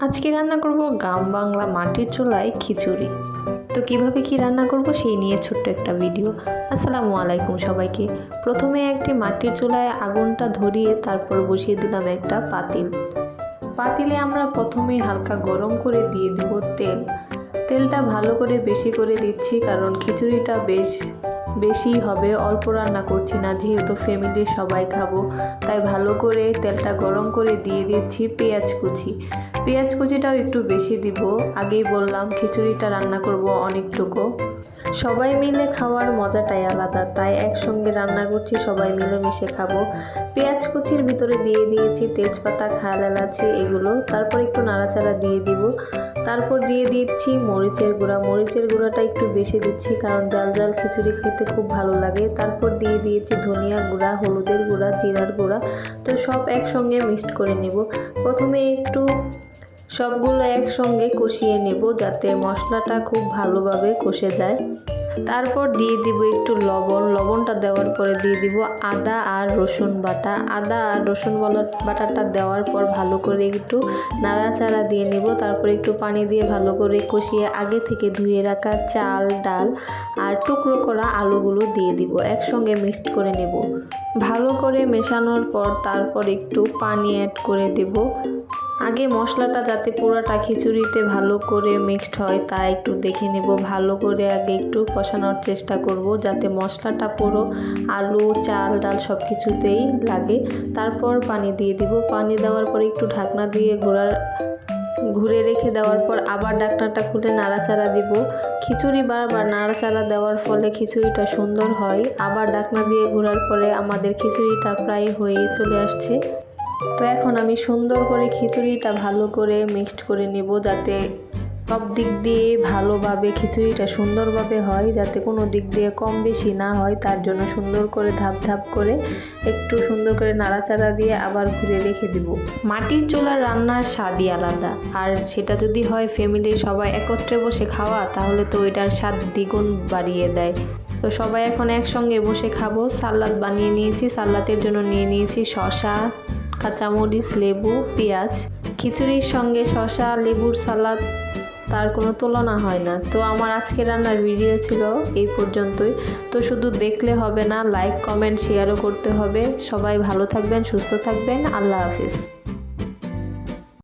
আজকে রান্না করব গ্রাম বাংলা মাটির চুলায় খিচুড়ি। তো কিভাবে কি রান্না করব সেই নিয়ে ছোট্ট একটা ভিডিও। আসসালামু আলাইকুম সবাইকে। প্রথমে একটি মাটির চুলায় আগুনটা ধরিয়ে তারপর বসিয়ে দিলাম একটা পাতিলে আমরা প্রথমেই হালকা গরম করে দিয়ে দেব তেলটা ভালো করে বেশি করে দিচ্ছি, কারণ খিচুড়িটা বেশি হবে, অল্প রান্না করছি না, যেহেতু ফ্যামিলির সবাই খাবো, তাই ভালো করে তেলটা গরম করে দিয়ে দিচ্ছি পেঁয়াজ কুচিটাও একটু বেশি দিব। আগেই বললাম খিচুড়িটা রান্না করব অনেকটুকু, সবাই মিলে খাওয়ার মজাটাই আলাদা, তাই একসঙ্গে রান্না করছি, সবাই মিলেমিশে খাবো। পেঁয়াজ কুচির ভিতরে দিয়ে দিয়েছি তেজপাতা, খাল এলাচি এগুলো, তারপর একটু নাড়াচাড়া দিয়ে দিব। তারপর দিয়ে দিচ্ছি মরিচের গুঁড়াটা একটু বেশি দিচ্ছি, কারণ জাল জাল খিচুড়ি খেতে খুব ভালো লাগে। তারপর দিয়ে দিয়েছি ধনিয়া গুঁড়া, হলুদের গুঁড়া, জিরার গুঁড়া। তো সব একসঙ্গে মিক্সড করে নিব। প্রথমে একটু সবগুলো একসঙ্গে কষিয়ে নেব, যাতে মশলাটা খুব ভালোভাবে কষে যায়। তারপর দিয়ে দিব একটু লবণটা দেওয়ার পরে দিয়ে দিব আদা আর রসুন বাটাটা দেওয়ার পর ভালো করে একটু নাড়াচাড়া দিয়ে নেব। তারপর একটু পানি দিয়ে ভালো করে কষিয়ে আগে থেকে ধুয়ে রাখা চাল, ডাল আর টুকরো করা আলুগুলো দিয়ে দিব, একসঙ্গে মিক্সড করে নেব। ভালো করে মেশানোর পর তারপর একটু পানি অ্যাড করে দেব। আগে মশলাটা যাতে পুরোটা খিচুড়িতে ভালো করে মিক্সড হয় তা একটু দেখে নেব। ভালো করে আগে একটু কষানোর চেষ্টা করব, যাতে মশলাটা পুরো আলু, চাল, ডাল সব কিছুতেই লাগে। তারপর পানি দিয়ে দিব। পানি দেওয়ার পর একটু ঢাকনা দিয়ে ঘুরে রেখে দেওয়ার পর আবার ঢাকনাটা খুলে নাড়াচাড়া দিব। খিচুড়ি বারবার নাড়াচাড়া দেওয়ার ফলে খিচুড়িটা সুন্দর হয়। আবার ঢাকনা দিয়ে ঘোরার পরে আমাদের খিচুড়িটা প্রায় হয়ে চলে আসছে। তো এখন আমি সুন্দর করে খিচুড়িটা ভালো করে মিক্সড করে নেব, যাতে সব দিক দিয়ে ভালোভাবে খিচুড়িটা সুন্দরভাবে হয়, যাতে কোনো দিক দিয়ে কম বেশি না হয়। তার জন্য সুন্দর করে ধাপ করে একটু সুন্দর করে নাড়াচাড়া দিয়ে আবার ঘুরে রেখে দিব। মাটির চুলার রান্নার স্বাদই আলাদা, আর সেটা যদি হয় ফ্যামিলির সবাই একত্রে বসে খাওয়া, তাহলে তো ওইটার স্বাদ দ্বিগুণ বাড়িয়ে দেয়। তো সবাই এখন একসঙ্গে বসে খাবো। সালাদ বানিয়ে নিয়েছি, সালাদের জন্য নিয়ে নিয়েছি শসা, কাঁচামরিচ, লেবু, পেঁয়াজ। খিচুড়ির সঙ্গে শসা, লেবুর সালাদ তার কোনো তুলনা হয় না। তো আমার আজকে রান্নার ভিডিও ছিল এই পর্যন্তই। তো শুধু দেখলে হবে না, লাইক, কমেন্ট, শেয়ারও করতে হবে। সবাই ভালো থাকবেন, সুস্থ থাকবেন। আল্লাহ হাফিজ।